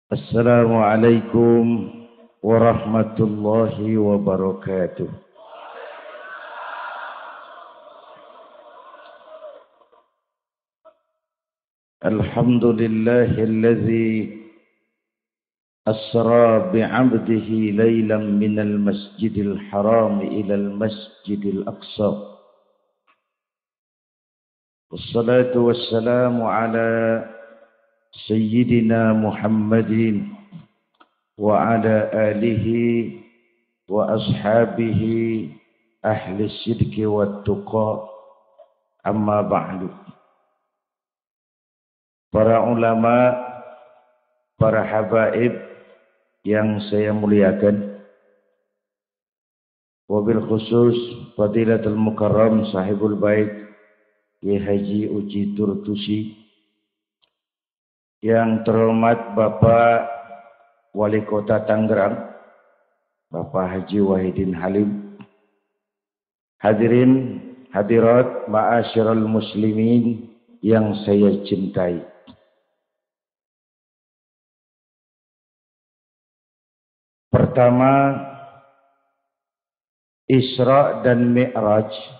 Assalamualaikum warahmatullahi wabarakatuh. Alhamdulillahilladzi asra bi'abdihi laylan minal masjidil haram ilal masjidil aqsa. Wassalatu wassalamu ala sayyidina Muhammadin wa ala alihi wa ashabihi ahli sidqi wa tuqa, amma ba'du. Para ulama, para habaib yang saya muliakan, wabil khusus Fadilatul Mukarram Sahibul Bait Kiai Haji Uji Turtusi, yang terhormat Bapak Wali Kota Tangerang, Bapak Haji Wahidin Halim, hadirin hadirat ma'asyiral muslimin yang saya cintai. Pertama, Isra dan Mi'raj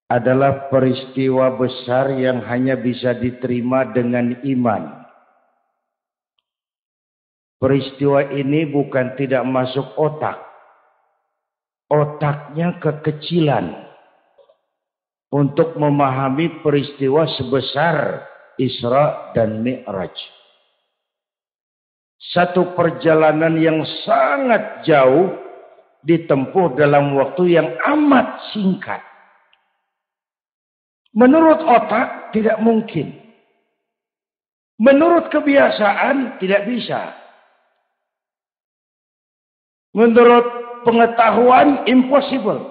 adalah peristiwa besar yang hanya bisa diterima dengan iman. Peristiwa ini bukan tidak masuk otak. Otaknya kekecilan untuk memahami peristiwa sebesar Isra dan Mi'raj. Satu perjalanan yang sangat jauh ditempuh dalam waktu yang amat singkat. Menurut otak tidak mungkin. Menurut kebiasaan tidak bisa. Menurut pengetahuan impossible.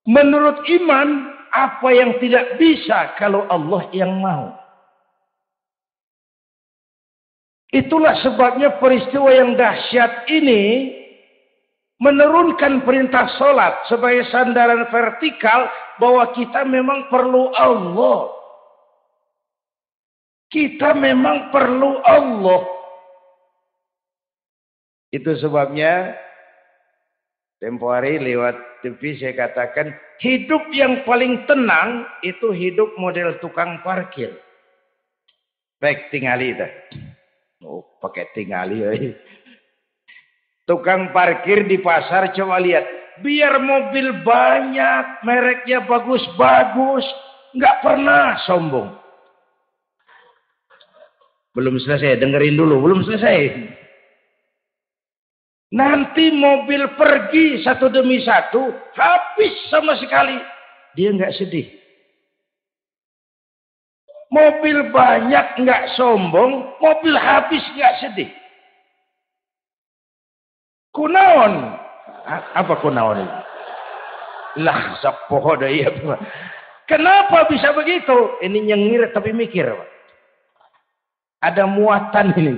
Menurut iman apa yang tidak bisa kalau Allah yang mau. Itulah sebabnya peristiwa yang dahsyat ini menurunkan perintah sholat sebagai sandaran vertikal bahwa kita memang perlu Allah. Kita memang perlu Allah. Itu sebabnya tempo hari lewat TV saya katakan hidup yang paling tenang itu hidup model tukang parkir. Baik, tingali dah. Oh, pakai tingali. Tukang parkir di pasar, coba lihat. Biar mobil banyak, mereknya bagus-bagus, nggak pernah sombong. Belum selesai, dengerin dulu, belum selesai. Nanti mobil pergi satu demi satu, habis sama sekali. Dia nggak sedih. Mobil banyak nggak sombong, mobil habis nggak sedih. Kunaon? Apa kunaon itu? Lah, sapoho dah iya. Kenapa bisa begitu? Ini nyengir tapi mikir. Ada muatan ini.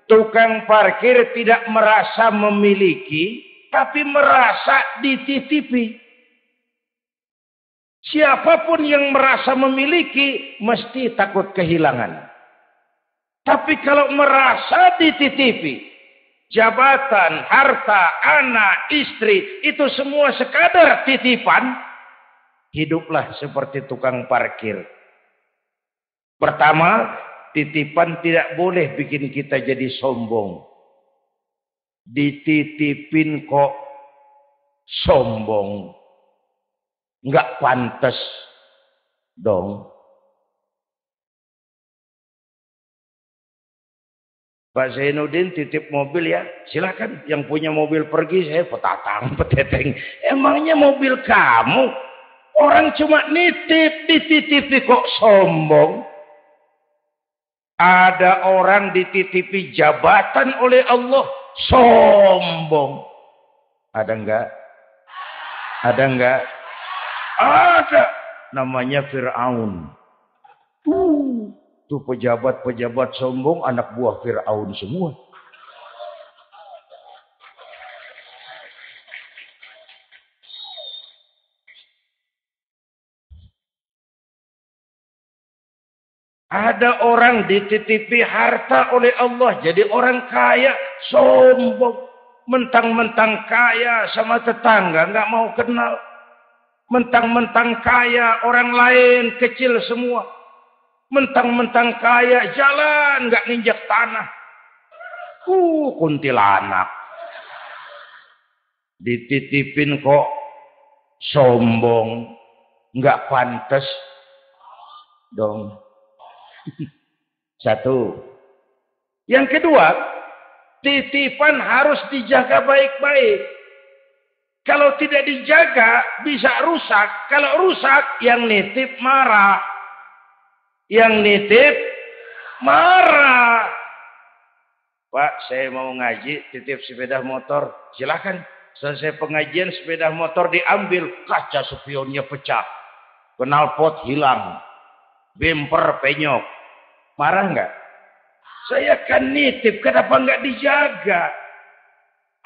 Tukang parkir tidak merasa memiliki, tapi merasa dititipi. Siapapun yang merasa memiliki, mesti takut kehilangan. Tapi kalau merasa dititipi, jabatan, harta, anak, istri, itu semua sekadar titipan. Hiduplah seperti tukang parkir. Pertama, titipan tidak boleh bikin kita jadi sombong. Dititipin kok sombong. Nggak pantas dong. Pak Zainuddin titip mobil ya, silakan. Yang punya mobil pergi, saya petatang, peteteng. Emangnya mobil kamu? Orang cuma nitip, dititipi kok sombong. Ada orang dititipi jabatan oleh Allah, sombong. Ada enggak? Ada enggak? Ada. Namanya Fir'aun. Itu pejabat-pejabat sombong anak buah Fir'aun semua. Ada orang dititipi harta oleh Allah. Jadi orang kaya sombong. Mentang-mentang kaya sama tetangga. Nggak mau kenal. Mentang-mentang kaya orang lain kecil semua. Mentang-mentang kaya jalan nggak nginjak tanah. Kuntilanak. Dititipin kok sombong. Nggak pantas dong. Satu. Yang kedua, titipan harus dijaga baik-baik. Kalau tidak dijaga, bisa rusak. Kalau rusak, yang nitip marah. Yang nitip marah. Pak, saya mau ngaji, titip sepeda motor. Silakan. Selesai pengajian, sepeda motor diambil. Kaca spionnya pecah. Knalpot hilang. Bemper penyok. Marah nggak? Saya kan nitip, kenapa nggak dijaga?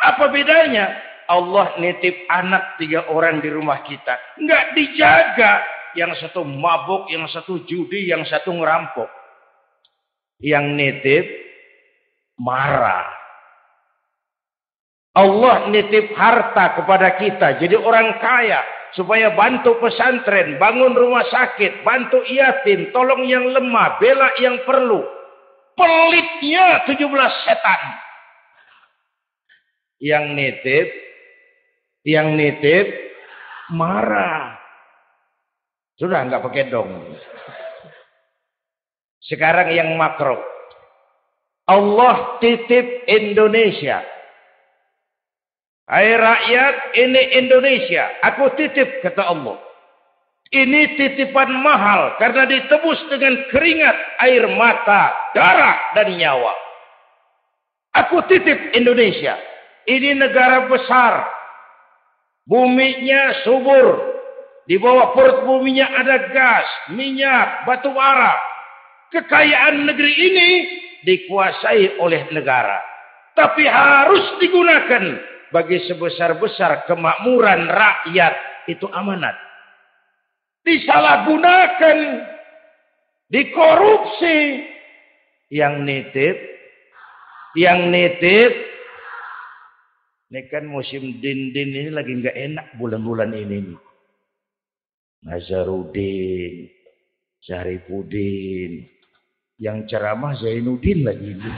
Apa bedanya? Allah nitip anak 3 orang di rumah kita. Nggak dijaga. Yang satu mabuk, yang satu judi, yang satu ngerampok. Yang nitip marah. Allah nitip harta kepada kita. Jadi orang kaya. Supaya bantu pesantren, bangun rumah sakit, bantu yatim, tolong yang lemah, bela yang perlu. Pelitnya 17 setan. Yang nitip marah. Sudah nggak pakai dong. Sekarang yang makro. Allah titip Indonesia. Hai rakyat, ini Indonesia. Aku titip, kata Allah. Ini titipan mahal karena ditebus dengan keringat, air mata, darah, dan nyawa. Aku titip Indonesia. Ini negara besar. Buminya subur. Di bawah perut buminya ada gas, minyak, batu bara. Kekayaan negeri ini dikuasai oleh negara. Tapi harus digunakan bagi sebesar-besar kemakmuran rakyat. Itu amanat. Disalahgunakan, dikorupsi. Yang nitip. Ini kan musim din-din ini lagi nggak enak bulan-bulan ini nih. Nazarudin, Syarifudin, yang ceramah Zainuddin lagi ini.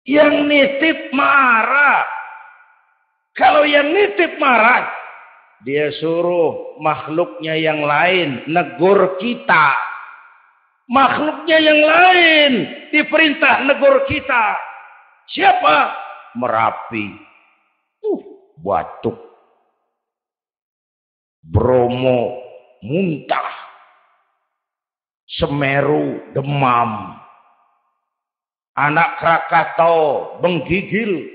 Yang nitip marah. Kalau yang nitip marah, dia suruh makhluknya yang lain negur kita. Makhluknya yang lain diperintah negur kita. Siapa? Merapi. Batuk. Bromo muntah. Semeru demam. Anak Krakatau menggigil.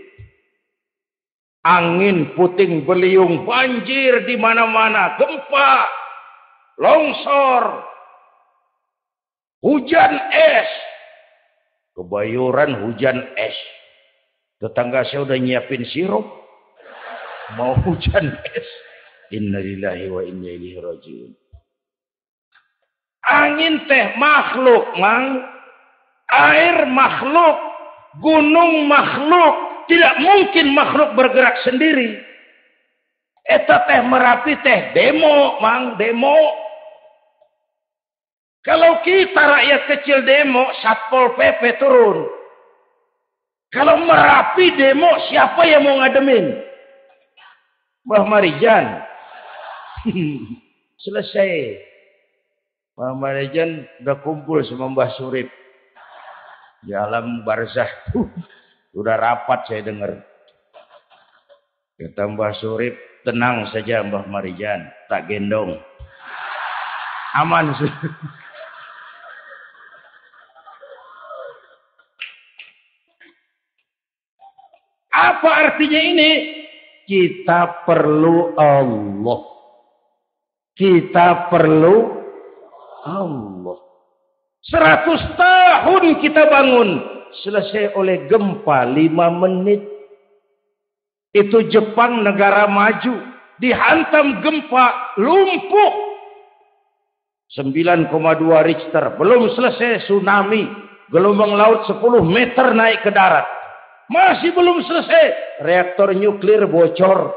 Angin puting beliung, banjir di mana-mana, gempa, longsor, hujan es. Kebayuran hujan es. Tetangga saya udah nyiapin sirup. Mau hujan es. Innalillahi wa inna ilaihi rajiun. Angin teh makhluk, Mang. Air makhluk. Gunung makhluk. Tidak mungkin makhluk bergerak sendiri. Eta teh Merapi teh demo, Mang, demo. Kalau kita rakyat kecil demo, Satpol PP turun. Kalau Merapi demo, siapa yang mau ngademin? Mbah Marijan. Selesai. Mbah Marijan udah kumpul sama Mbah Surip. Di alam barzah. Sudah rapat saya dengar. Kata Mbah Surip, tenang saja Mbah Marijan, tak gendong. Aman. Apa artinya ini? Kita perlu Allah. Kita perlu Allah. 100 tahun kita bangun. Selesai oleh gempa 5 menit. Itu Jepang negara maju. Dihantam gempa, lumpuh. 9,2 Richter. Belum selesai tsunami. Gelombang laut 10 meter naik ke darat. Masih belum selesai. Reaktor nuklir bocor.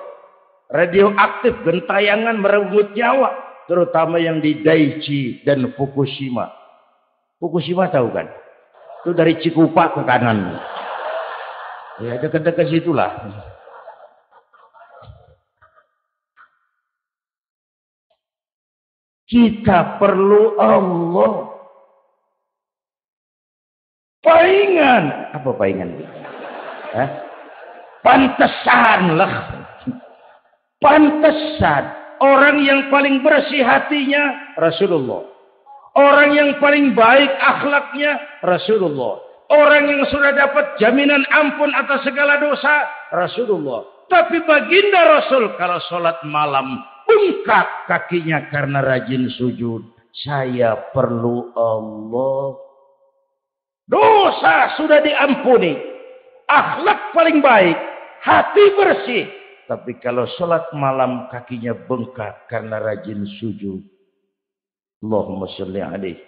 Radioaktif gentayangan merenggut nyawa. Terutama yang di Daiichi dan Fukushima. Fukushima tahu kan? Itu dari Cikupa ke kanan. Ya dekat-dekat situlah. Kita perlu Allah. Paingan. Apa paingan? Pantesan lah. Pantesan. Orang yang paling bersih hatinya Rasulullah. Orang yang paling baik akhlaknya Rasulullah. Orang yang sudah dapat jaminan ampun atas segala dosa Rasulullah. Tapi baginda Rasul kalau sholat malam bengkak kakinya karena rajin sujud. Saya perlu Allah. Dosa sudah diampuni. Akhlak paling baik. Hati bersih. Tapi kalau sholat malam kakinya bengkak karena rajin sujud. Allahumma sholli alaihi.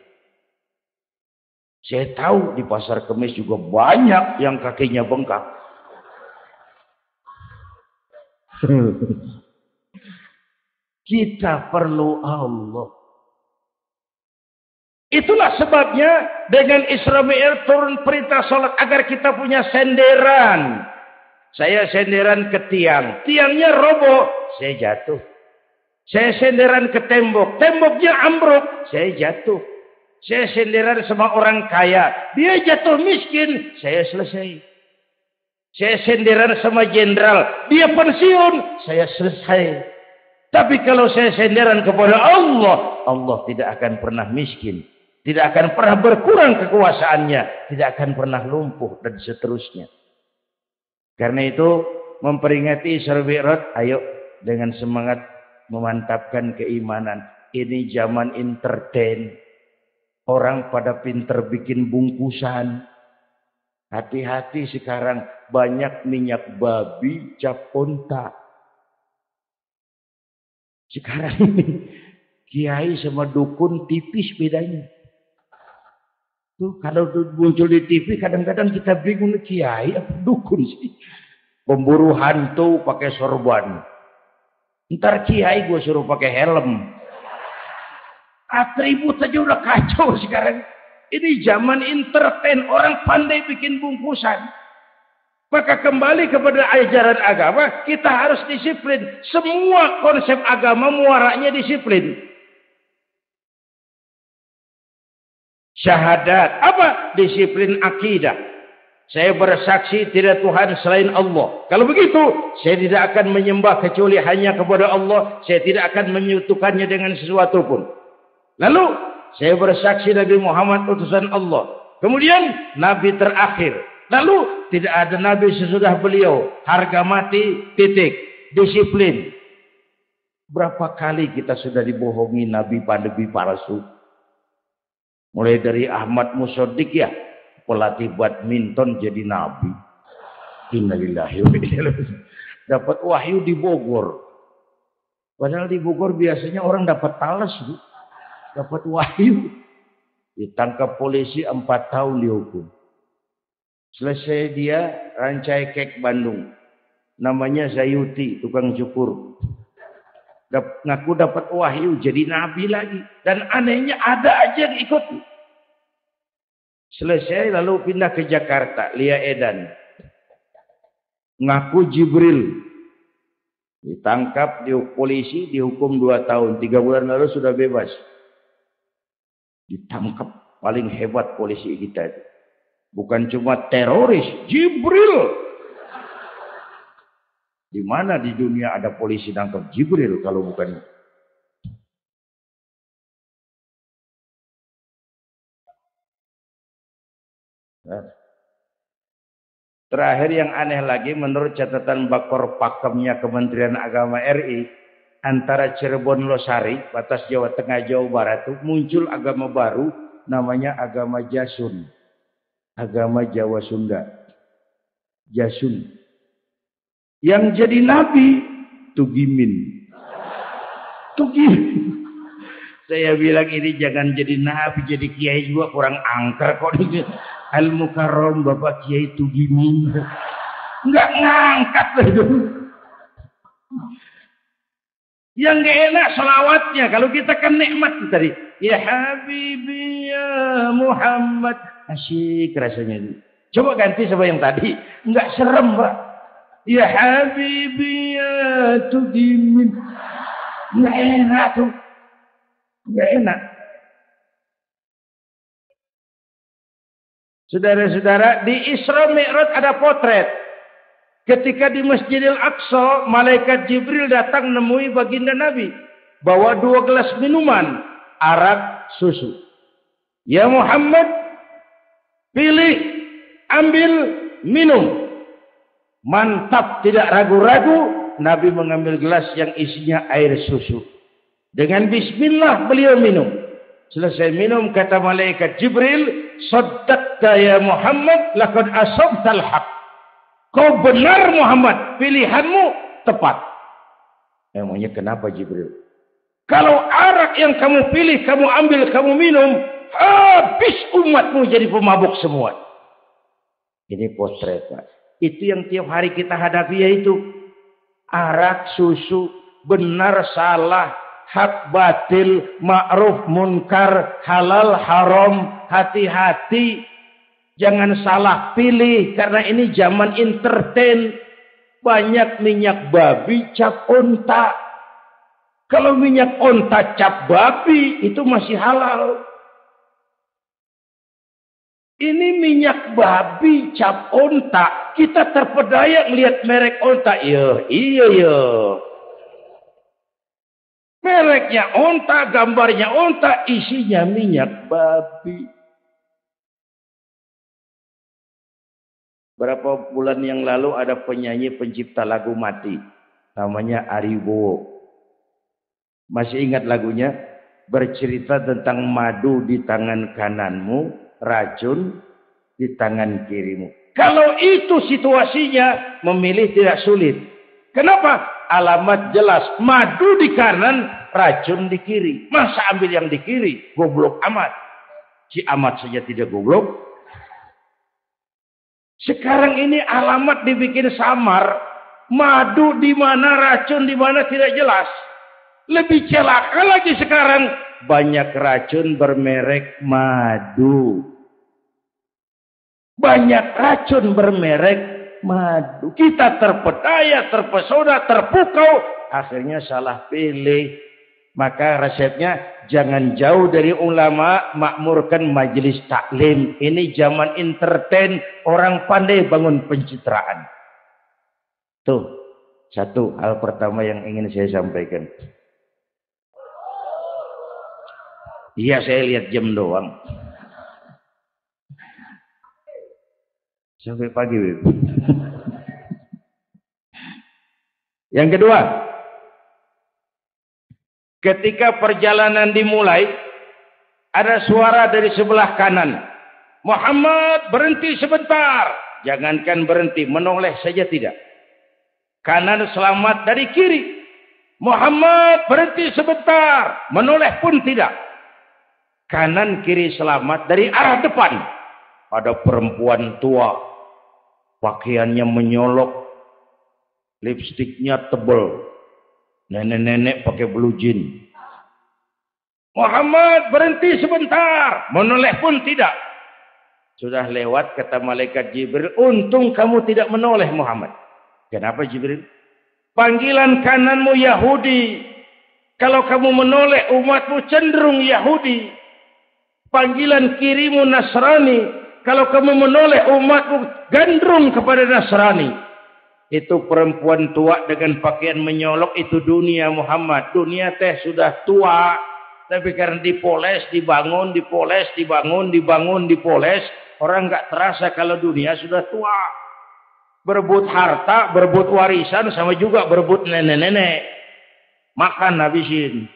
Saya tahu di pasar Kemis juga banyak yang kakinya bengkak. Kita perlu Allah. Itulah sebabnya dengan Isra Mi'raj turun perintah sholat agar kita punya senderan. Saya senderan ke tiang. Tiangnya roboh. Saya jatuh. Saya senderan ke tembok. Temboknya ambruk. Saya jatuh. Saya senderan sama orang kaya. Dia jatuh miskin. Saya selesai. Saya senderan sama jenderal. Dia pensiun. Saya selesai. Tapi kalau saya senderan kepada Allah. Allah tidak akan pernah miskin. Tidak akan pernah berkurang kekuasaannya. Tidak akan pernah lumpuh. Dan seterusnya. Karena itu memperingati Isra Mi'raj, ayo dengan semangat memantapkan keimanan. Ini zaman entertain. Orang pada pinter bikin bungkusan. Hati-hati sekarang banyak minyak babi cap onta. Sekarang ini kiai sama dukun tipis bedanya. Tuh, kalau muncul di TV kadang-kadang kita bingung kiai apa dukun sih. Pemburu hantu pakai sorban. Ntar kiai gue suruh pakai helm. Atribut aja udah kacau sekarang. Ini zaman entertain, orang pandai bikin bungkusan. Maka kembali kepada ajaran agama, kita harus disiplin. Semua konsep agama muaranya disiplin. Syahadat, apa? Disiplin akidah. Saya bersaksi tidak Tuhan selain Allah. Kalau begitu, saya tidak akan menyembah kecuali hanya kepada Allah. Saya tidak akan menyekutukannya dengan sesuatu pun. Lalu, saya bersaksi Nabi Muhammad utusan Allah. Kemudian, Nabi terakhir. Lalu, tidak ada Nabi sesudah beliau. Harga mati, titik. Disiplin. Berapa kali kita sudah dibohongi Nabi pandemi palsu. Mulai dari Ahmad Musodik ya, pelatih badminton jadi nabi. Innalillahi wa inna ilaihi raji'un. Dapat wahyu di Bogor. Padahal di Bogor biasanya orang dapat talas, Bu. Dapat wahyu. Ditangkap polisi 4 tahun dihukum. Selesai dia rancai kek Bandung. Namanya Zayuti, tukang cukur. Ngaku dapat wahyu jadi nabi lagi. Dan anehnya ada aja yang ikut. Selesai lalu pindah ke Jakarta. Lia Edan. Ngaku Jibril. Ditangkap di polisi dihukum 2 tahun. 3 bulan lalu sudah bebas. Ditangkap. Paling hebat polisi kita. Bukan cuma teroris. Jibril. Di mana di dunia ada polisi nangkap Jibril kalau bukan? Terakhir yang aneh lagi menurut catatan Bakor Pakemnya Kementerian Agama RI, antara Cirebon Losari, batas Jawa Tengah Jawa Barat itu muncul agama baru namanya agama Jasun. Agama Jawa Sunda. Jasun. Yang jadi nabi Tugimin. Tugimin. Saya bilang ini jangan jadi nabi, jadi kiai juga kurang angker kok. Al-Mukarram Bapak Kiai Tugimin. Enggak ngangkat itu. Yang gak enak selawatnya. Kalau kita kan nikmat tadi. Ya Habibi ya Muhammad. Asyik rasanya. Coba ganti sama yang tadi. Enggak serem, Pak. Ya Habibi ya Tugimin. Enggak enak tuh. Enggak enak. Saudara-saudara, di Isra Mi'raj ada potret. Ketika di Masjidil Aqsa, malaikat Jibril datang menemui baginda Nabi. Bawa 2 gelas minuman, arak, susu. Ya Muhammad, pilih, ambil, minum. Mantap, tidak ragu-ragu. Nabi mengambil gelas yang isinya air susu. Dengan bismillah beliau minum. Selesai minum, kata malaikat Jibril, Saddaqta ya Muhammad, laqad asabtal haq. Kau benar Muhammad, pilihanmu tepat. Emangnya kenapa Jibril? Kalau arak yang kamu pilih, kamu ambil, kamu minum, habis umatmu jadi pemabuk semua. Ini potret, Pak. Itu yang tiap hari kita hadapi, yaitu arak, susu, benar, salah, hak, batil, ma'ruf, munkar, halal, haram. Hati-hati. Jangan salah pilih. Karena ini zaman entertain. Banyak minyak babi cap onta. Kalau minyak onta cap babi, itu masih halal. Ini minyak babi cap onta. Kita terpedaya melihat merek onta. Iya. Mereknya onta, gambarnya onta, isinya minyak babi. Berapa bulan yang lalu ada penyanyi pencipta lagu mati. Namanya Ari Bowo. Masih ingat lagunya? Bercerita tentang madu di tangan kananmu, racun di tangan kirimu. Kalau itu situasinya, memilih tidak sulit. Kenapa? Alamat jelas. Madu di kanan, racun di kiri. Masa ambil yang di kiri? Goblok amat. Si amat saja tidak goblok. Sekarang ini alamat dibikin samar. Madu di mana, racun di mana tidak jelas. Lebih celaka lagi sekarang. Banyak racun bermerek madu. Banyak racun bermerek madu. Kita terpedaya, terpesona, terpukau. Akhirnya salah pilih. Maka resepnya jangan jauh dari ulama, makmurkan majelis taklim. Ini zaman entertain, orang pandai bangun pencitraan. Tuh, satu hal pertama yang ingin saya sampaikan. Iya, saya lihat jam doang. Sampai pagi. Yang kedua, ketika perjalanan dimulai, ada suara dari sebelah kanan. Muhammad, berhenti sebentar. Jangankan berhenti, menoleh saja tidak. Kanan selamat dari kiri. Muhammad, berhenti sebentar. Menoleh pun tidak. Kanan kiri selamat dari arah depan. Ada perempuan tua. Pakaiannya menyolok. Lipstiknya tebal. Nenek-nenek pakai blue jean. Muhammad, berhenti sebentar. Menoleh pun tidak. Sudah lewat, kata malaikat Jibril, untung kamu tidak menoleh Muhammad. Kenapa Jibril? Panggilan kananmu Yahudi. Kalau kamu menoleh, umatmu cenderung Yahudi. Panggilan kirimu Nasrani. Kalau kamu menoleh, umatmu gandrung kepada Nasrani. Itu perempuan tua dengan pakaian menyolok, itu dunia Muhammad. Dunia teh sudah tua. Tapi karena dipoles, dibangun, dipoles, dibangun, dipoles. Orang nggak terasa kalau dunia sudah tua. Berebut harta, berebut warisan, sama juga berebut nenek-nenek. Makan habisin.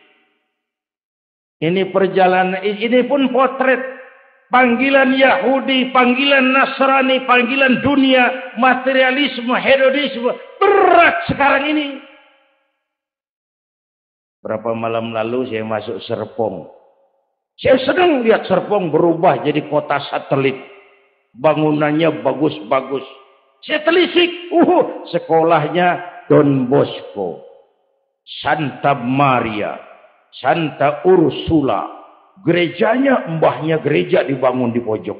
Ini perjalanan, ini pun potret. panggilan Yahudi, panggilan Nasrani, panggilan dunia, materialisme, hedonisme, berat sekarang ini. Berapa malam lalu saya masuk Serpong. Saya sedang lihat Serpong berubah jadi kota satelit. Bangunannya bagus-bagus. Saya telisik, sekolahnya Don Bosco, Santa Maria, Santa Ursula. Gerejanya, mbahnya gereja dibangun di pojok.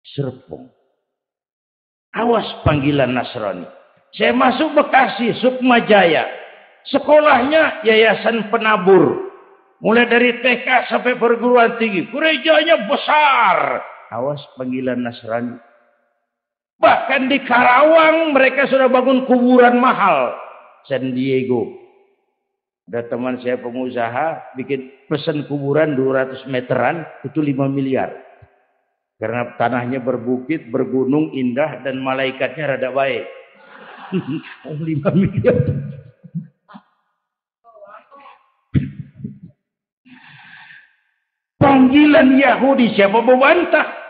Serpong. Awas panggilan Nasrani. Saya masuk Bekasi, Sukmajaya. Sekolahnya Yayasan Penabur. Mulai dari TK sampai perguruan tinggi. Gerejanya besar. Awas panggilan Nasrani. Bahkan di Karawang mereka sudah bangun kuburan mahal. San Diego. Ada teman saya pengusaha bikin pesen kuburan 200 meteran itu 5 miliar. Karena tanahnya berbukit, bergunung, indah dan malaikatnya rada baik. 5 miliar. Panggilan Yahudi, siapa membantah?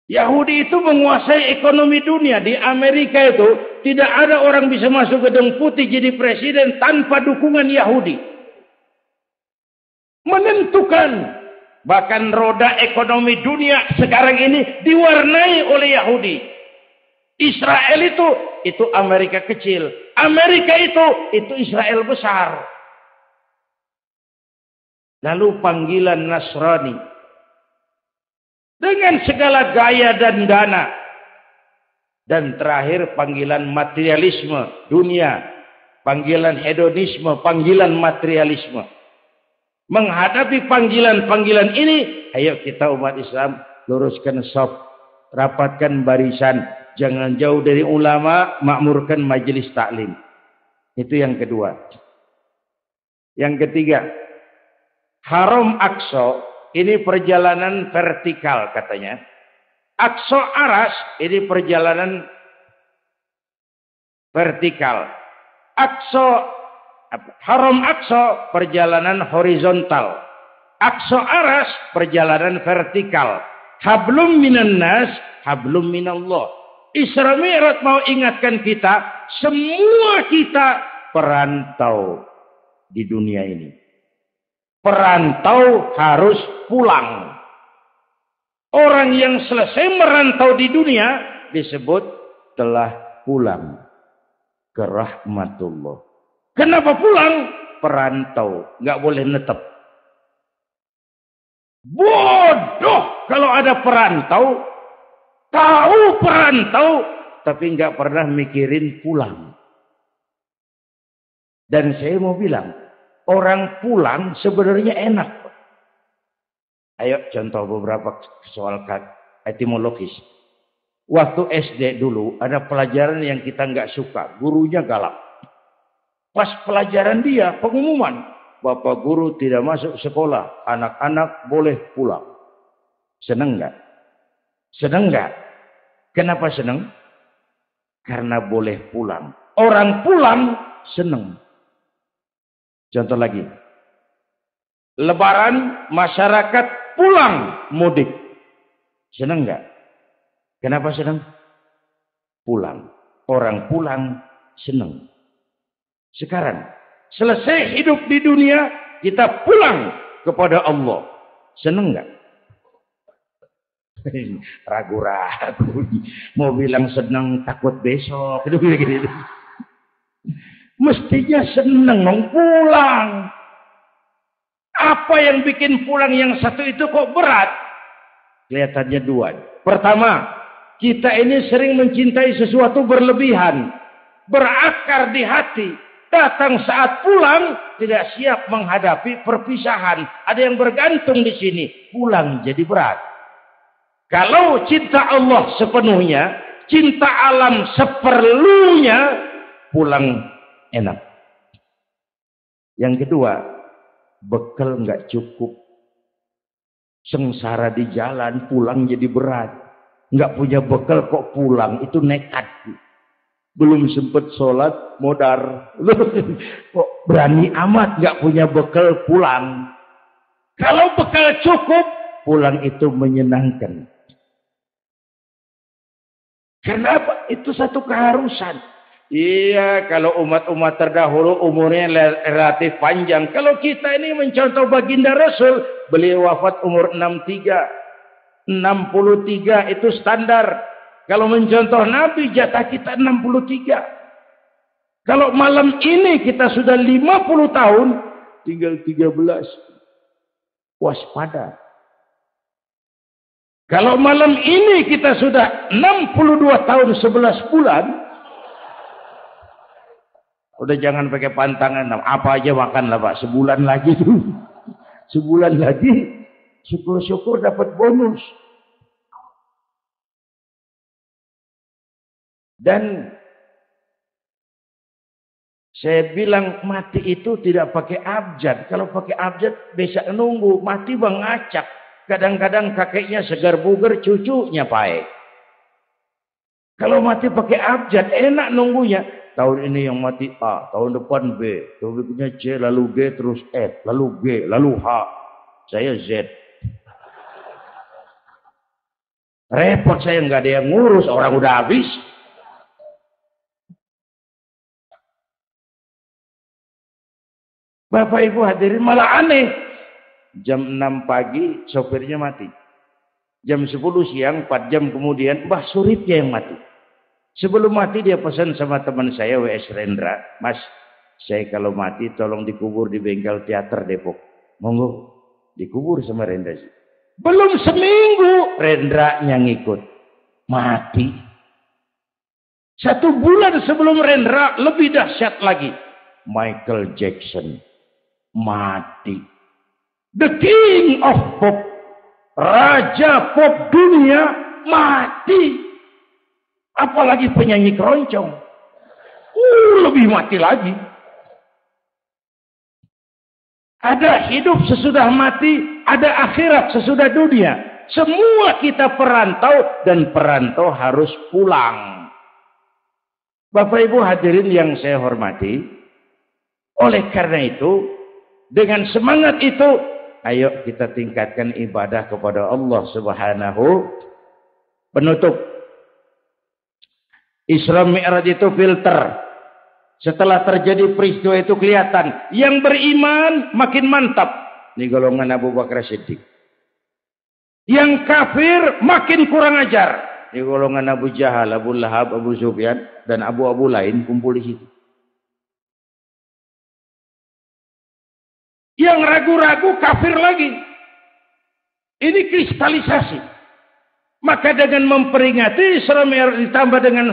Yahudi itu menguasai ekonomi dunia. Di Amerika itu tidak ada orang bisa masuk gedung putih jadi presiden tanpa dukungan Yahudi. Menentukan. Bahkan roda ekonomi dunia sekarang ini diwarnai oleh Yahudi. Israel itu Amerika kecil. Amerika itu Israel besar. Lalu panggilan Nasrani. Dengan segala gaya dan dana. Dan terakhir panggilan materialisme dunia. Panggilan hedonisme, panggilan materialisme. Menghadapi panggilan-panggilan ini, ayo kita umat Islam luruskan shaf, rapatkan barisan, jangan jauh dari ulama, makmurkan majelis taklim. Itu yang kedua. Yang ketiga, Haram Aqsa ini perjalanan vertikal katanya. Aqsa Aras ini perjalanan vertikal. Haram Aqsa perjalanan horizontal. Aqsa Aras perjalanan vertikal. Hablum minan nas, hablum minallah. Isra Mi'raj mau ingatkan kita, semua kita perantau di dunia ini. Perantau harus pulang. Orang yang selesai merantau di dunia disebut telah pulang ke rahmatullah. Kenapa pulang? Perantau, nggak boleh netep. Bodoh kalau ada perantau, tahu perantau, tapi nggak pernah mikirin pulang. Dan saya mau bilang, orang pulang sebenarnya enak. Ayo contoh beberapa soal etimologis. Waktu SD dulu ada pelajaran yang kita nggak suka, gurunya galak. Pas pelajaran dia pengumuman, Bapak guru tidak masuk sekolah, anak-anak boleh pulang. Seneng nggak? Seneng nggak? Kenapa seneng? Karena boleh pulang. Orang pulang seneng. Contoh lagi. Lebaran masyarakat pulang mudik. Senang nggak? Kenapa senang? Pulang. Orang pulang senang. Sekarang selesai hidup di dunia, kita pulang kepada Allah. Senang nggak? Ragu-ragu. Mau bilang senang takut besok. Gitu. Mestinya senang pulang. Apa yang bikin pulang yang satu itu kok berat? Kelihatannya dua. Pertama, kita ini sering mencintai sesuatu berlebihan. Berakar di hati. Datang saat pulang, tidak siap menghadapi perpisahan. Ada yang bergantung di sini. Pulang jadi berat. Kalau cinta Allah sepenuhnya, cinta alam seperlunya, pulang enak. Yang kedua, bekal nggak cukup. Sengsara di jalan, pulang jadi berat. Nggak punya bekal kok pulang, itu nekat. Belum sempat sholat, modar. Kok berani amat nggak punya bekal pulang. Kalau bekal cukup, pulang itu menyenangkan. Kenapa? Itu satu keharusan. Iya, kalau umat-umat terdahulu umurnya relatif panjang. Kalau kita ini mencontoh baginda Rasul, beliau wafat umur 63 itu standar. Kalau mencontoh Nabi, jatah kita 63. Kalau malam ini kita sudah 50 tahun, tinggal 13. Waspada. Kalau malam ini kita sudah 62 tahun 11 bulan, udah jangan pakai pantangan, apa aja makanlah Pak, sebulan lagi tuh. Sebulan lagi, syukur-syukur dapat bonus. Dan saya bilang mati itu tidak pakai abjad. Kalau pakai abjad bisa nunggu. Mati bang acak. Kadang-kadang kakeknya segar bugar, cucunya baik. Kalau mati pakai abjad enak nunggunya. Tahun ini yang mati A, tahun depan B, tahun berikutnya C, lalu G, terus F, lalu G, lalu H. Saya Z. Repot saya, nggak ada yang ngurus, orang udah habis. Bapak Ibu hadirin, malah aneh. Jam 6 pagi sopirnya mati. Jam 10 siang, 4 jam kemudian Mbah Suripnya yang mati. Sebelum mati dia pesan sama teman saya W.S. Rendra, Mas, saya kalau mati tolong dikubur di bengkel teater Depok. Monggo, dikubur sama Rendra. Belum seminggu Rendranya ngikut. Mati. 1 bulan sebelum Rendra, lebih dahsyat lagi. Michael Jackson mati. The King of Pop, Raja Pop dunia mati. Apalagi penyanyi keroncong. Lebih mati lagi. Ada hidup sesudah mati, ada akhirat sesudah dunia. Semua kita perantau dan perantau harus pulang. Bapak Ibu hadirin yang saya hormati, oleh karena itu, dengan semangat itu, ayo kita tingkatkan ibadah kepada Allah Subhanahu. Penutup, Isra Mi'raj itu filter. Setelah terjadi peristiwa itu kelihatan. Yang beriman makin mantap. Ini golongan Abu Bakar Siddiq. Yang kafir makin kurang ajar. Ini golongan Abu Jahal, Abu Lahab, Abu Sufyan, dan abu-abu lain kumpul di situ. Yang ragu-ragu kafir lagi. Ini kristalisasi. Maka dengan memperingati Isra Mi'raj ditambah dengan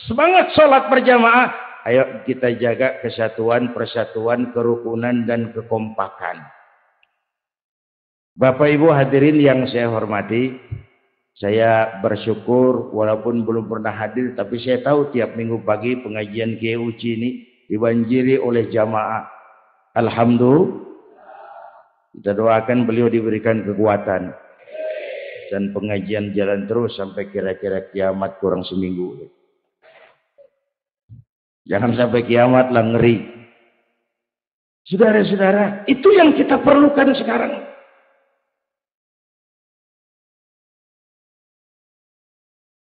semangat sholat berjamaah, ayo kita jaga kesatuan, persatuan, kerukunan, dan kekompakan. Bapak Ibu hadirin yang saya hormati, saya bersyukur walaupun belum pernah hadir, tapi saya tahu tiap minggu pagi pengajian Kiai Uci ini dibanjiri oleh jamaah. Alhamdulillah. Kita doakan beliau diberikan kekuatan dan pengajian jalan terus sampai kira-kira kiamat kurang seminggu. Jangan sampai kiamat lah, ngeri. Saudara-saudara, itu yang kita perlukan sekarang.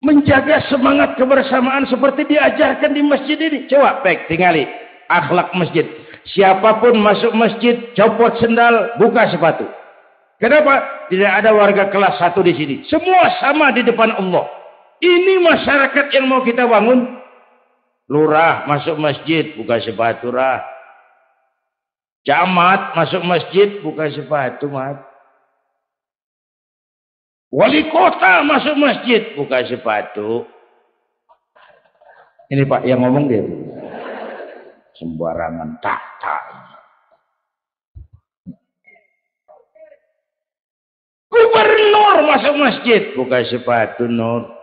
Menjaga semangat kebersamaan seperti diajarkan di masjid ini. Coba baik tingali akhlak masjid. Siapapun masuk masjid, copot sendal, buka sepatu. Kenapa? Tidak ada warga kelas 1 di sini. Semua sama di depan Allah. Ini masyarakat yang mau kita bangun. Lurah masuk masjid, buka sepatu rah. Camat masuk masjid, buka sepatu mat. Wali kota masuk masjid, buka sepatu. Ini Pak yang ngomong dia. Sembarangan tak. Gubernur masuk masjid, buka sepatu nur.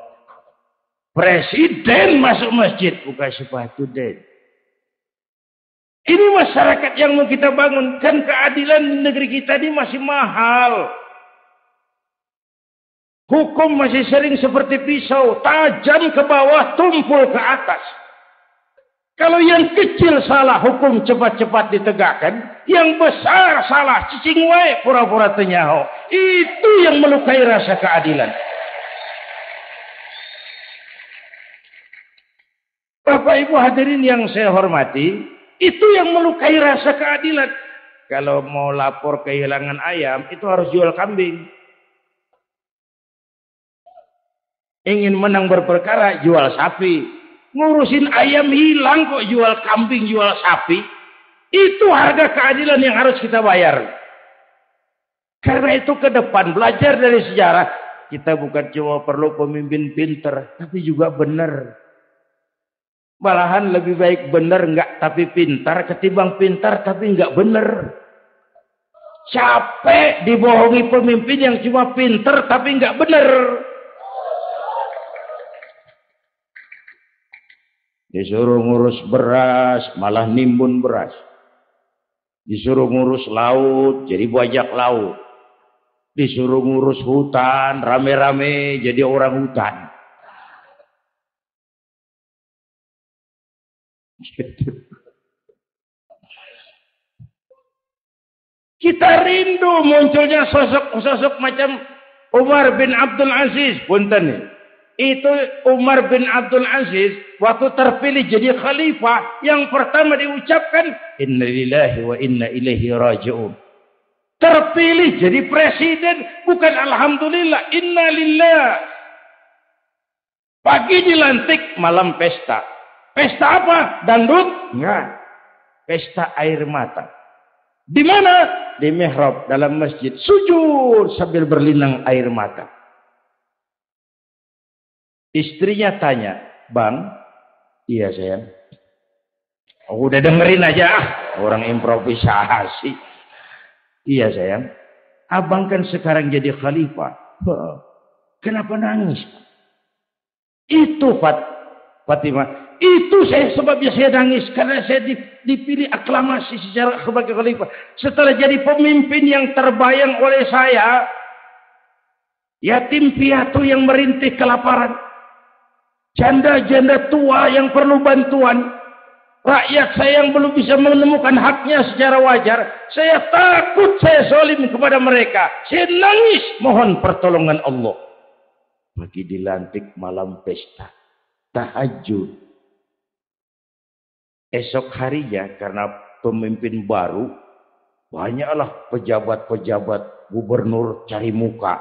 Presiden masuk masjid, buka sepatu den. Ini masyarakat yang mau kita bangun. Dan keadilan di negeri kita ini masih mahal. Hukum masih sering seperti pisau, tajam ke bawah, tumpul ke atas. Kalau yang kecil salah, hukum cepat-cepat ditegakkan. Yang besar salah, cicing wae pura-pura tenyaho. Itu yang melukai rasa keadilan. Bapak Ibu hadirin yang saya hormati, itu yang melukai rasa keadilan. Kalau mau lapor kehilangan ayam, itu harus jual kambing. Ingin menang berperkara, jual sapi. Ngurusin ayam hilang kok jual kambing, jual sapi. Itu harga keadilan yang harus kita bayar. Karena itu ke depan belajar dari sejarah. Kita bukan cuma perlu pemimpin pinter, tapi juga benar. Malahan lebih baik benar enggak tapi pintar ketimbang pintar tapi enggak benar. Capek dibohongi pemimpin yang cuma pintar tapi enggak benar. Disuruh ngurus beras, malah nimbun beras. Disuruh ngurus laut, jadi bajak laut. Disuruh ngurus hutan, rame-rame jadi orang hutan. Kita rindu munculnya sosok-sosok macam Umar bin Abdul Aziz. Punten nih. Itu Umar bin Abdul Aziz waktu terpilih jadi khalifah, yang pertama diucapkan inna lillahi wa inna ilaihi raji'un. Terpilih jadi presiden bukan alhamdulillah, inna lillah. Pagi dilantik, malam pesta. Pesta apa? Dangdut? Enggak. Pesta air mata. Di mana? Di mihrab dalam masjid. Sujud sambil berlinang air mata. Istrinya tanya, "Bang?" "Iya sayang." "Oh, udah dengerin aja, orang improvisasi." "Iya sayang, abang kan sekarang jadi khalifah." "Kenapa nangis?" "Itu Fatimah, itu sebabnya saya nangis karena saya dipilih aklamasi secara sebagai khalifah. Setelah jadi pemimpin yang terbayang oleh saya, yatim piatu yang merintih kelaparan, janda-janda tua yang perlu bantuan, rakyat saya yang belum bisa menemukan haknya secara wajar, saya takut saya zalim kepada mereka. Saya nangis mohon pertolongan Allah." Lagi dilantik malam pesta, tahajud. Esok harinya karena pemimpin baru, banyaklah pejabat-pejabat gubernur cari muka.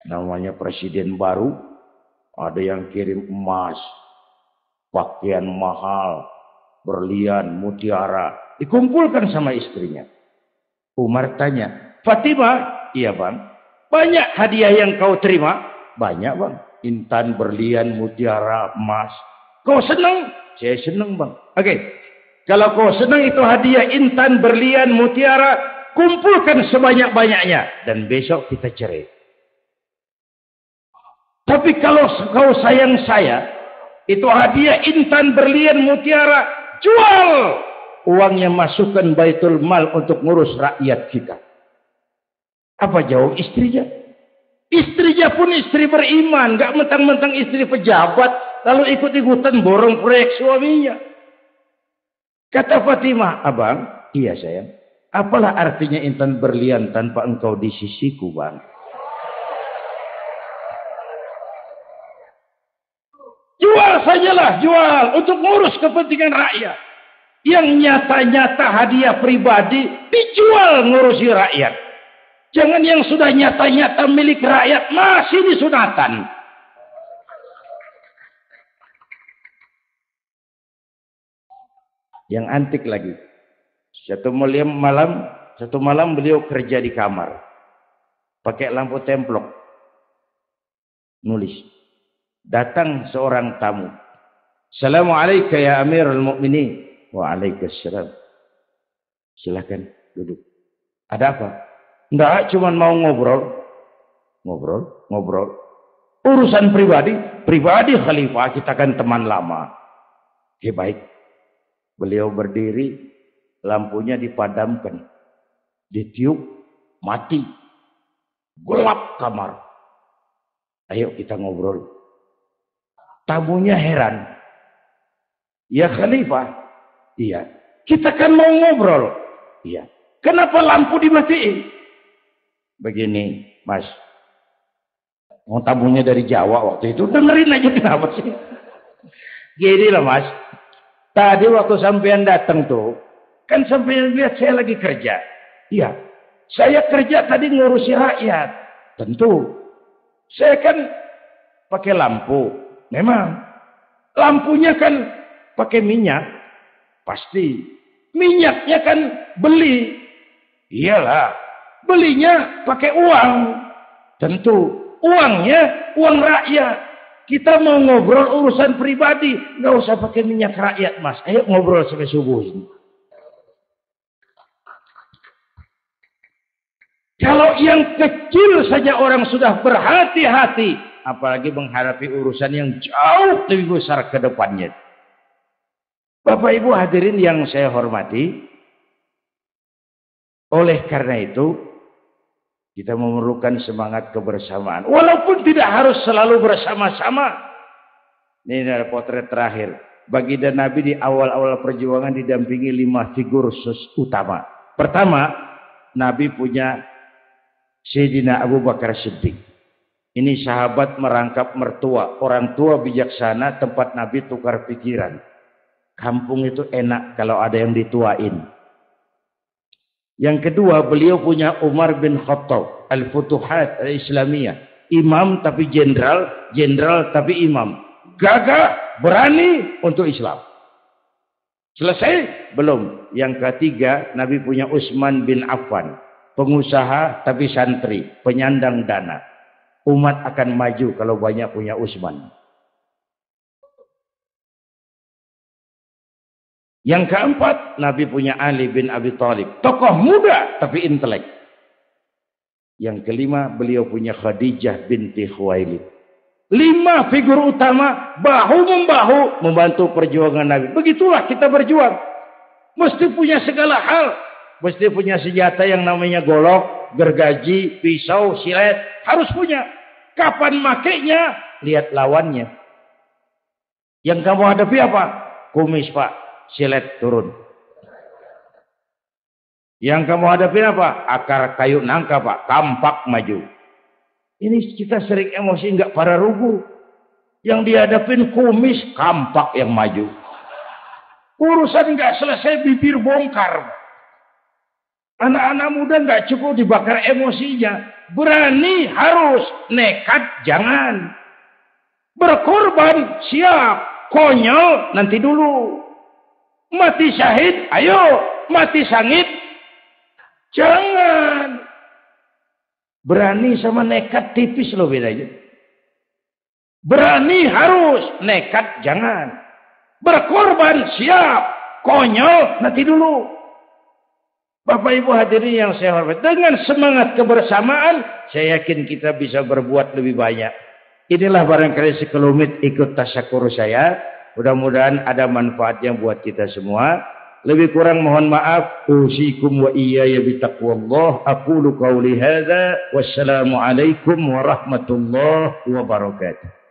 Namanya presiden baru, ada yang kirim emas, pakaian mahal, berlian, mutiara, dikumpulkan sama istrinya. Umar tanya, "Fatimah?" "Iya bang." "Banyak hadiah yang kau terima?" "Banyak bang, intan, berlian, mutiara, emas." "Kau senang?" "Saya senang bang." "Oke, kalau kau senang itu hadiah intan, berlian, mutiara, kumpulkan sebanyak-banyaknya dan besok kita cerai. Tapi kalau kau sayang saya, itu hadiah intan, berlian, mutiara, jual. Uangnya masukkan baitul mal untuk ngurus rakyat kita." Apa jawab istrinya? Istrinya pun istri beriman, gak mentang-mentang istri pejabat lalu ikut-ikutan borong proyek suaminya. Kata Fatimah, "Abang?" "Iya sayang." "Apalah artinya intan berlian tanpa engkau di sisiku bang?" "Jual sajalah, jual untuk ngurus kepentingan rakyat. Yang nyata-nyata hadiah pribadi dijual ngurusi rakyat. Jangan yang sudah nyata-nyata milik rakyat masih disunatan." Yang antik lagi. Satu malam beliau kerja di kamar. Pakai lampu templok. Nulis. Datang seorang tamu. "Assalamualaikum ya Amirul Mukminin." "Waalaikumsalam." "Silakan duduk." "Ada apa?" "Enggak, cuma mau ngobrol." Ngobrol. "Urusan pribadi khalifah, kita kan teman lama." "Oke, baik." Beliau berdiri, lampunya dipadamkan. Ditiup, mati. Gelap kamar. "Ayo kita ngobrol." Tamunya heran. Ya khalifah. Iya. Kita kan mau ngobrol. Iya. Kenapa lampu dimatiin? Begini, Mas. Mau tamunya dari Jawa waktu itu. Dengerin aja kenapa sih? Gini lah Mas. Tadi waktu sampean datang tuh. Kan sampean lihat saya lagi kerja. Iya. Saya kerja tadi ngurusi rakyat. Tentu. Saya kan pakai lampu. Memang. Lampunya kan pakai minyak. Pasti. Minyaknya kan beli. Iyalah. Belinya pakai uang. Tentu. Uangnya uang rakyat. Kita mau ngobrol urusan pribadi. Nggak usah pakai minyak rakyat Mas. Ayo ngobrol sampai subuh ini. Kalau yang kecil saja orang sudah berhati-hati. Apalagi menghadapi urusan yang jauh lebih besar ke depannya. Bapak Ibu hadirin yang saya hormati. Oleh karena itu. Kita memerlukan semangat kebersamaan. Walaupun tidak harus selalu bersama-sama. Ini adalah potret terakhir. Baginda Nabi di awal-awal perjuangan didampingi 5 figur utama. Pertama, Nabi punya Sayyidina Abu Bakar Siddiq. Ini sahabat merangkap mertua. Orang tua bijaksana, tempat Nabi tukar pikiran. Kampung itu enak kalau ada yang dituain. Yang kedua, beliau punya Umar bin Khattab, Al-Futuhat Al-Islamiyah. Imam tapi jenderal, jenderal tapi imam. Gagah, berani untuk Islam. Selesai? Belum. Yang ketiga, Nabi punya Utsman bin Affan. Pengusaha tapi santri, penyandang dana. Umat akan maju kalau banyak punya Utsman. Yang keempat, Nabi punya Ali bin Abi Thalib. Tokoh muda, tapi intelek. Yang kelima, beliau punya Khadijah binti Khuwailid. 5 figur utama, bahu-membahu, membantu perjuangan Nabi. Begitulah kita berjuang. Mesti punya segala hal. Mesti punya senjata yang namanya golok, gergaji, pisau, silet. Harus punya. Kapan makainya? Lihat lawannya. Yang kamu hadapi apa? Kumis Pak. Silet turun. Yang kamu hadapi apa? Akar kayu nangka Pak. Kampak maju. Ini kita sering emosi nggak para rugu. Yang dihadapin kumis, kampak yang maju. Urusan nggak selesai bibir bongkar. Anak-anak muda nggak cukup dibakar emosinya. Berani harus, nekat jangan. Berkorban siap. Konyol nanti dulu. Mati syahid, ayo. Mati sangit, jangan. Berani sama nekat tipis loh bedanya. Berani harus, nekat jangan. Berkorban siap, konyol nanti dulu. Bapak Ibu hadirin yang saya hormati, dengan semangat kebersamaan, saya yakin kita bisa berbuat lebih banyak. Inilah barangkali sekelumit ikut tasyakur saya. Mudah-mudahan ada manfaatnya buat kita semua. Lebih kurang mohon maaf. Usikum wa iyaya bitaqwallah. Aqulu qawli hadza. Wassalamualaikum warahmatullahi wabarakatuh.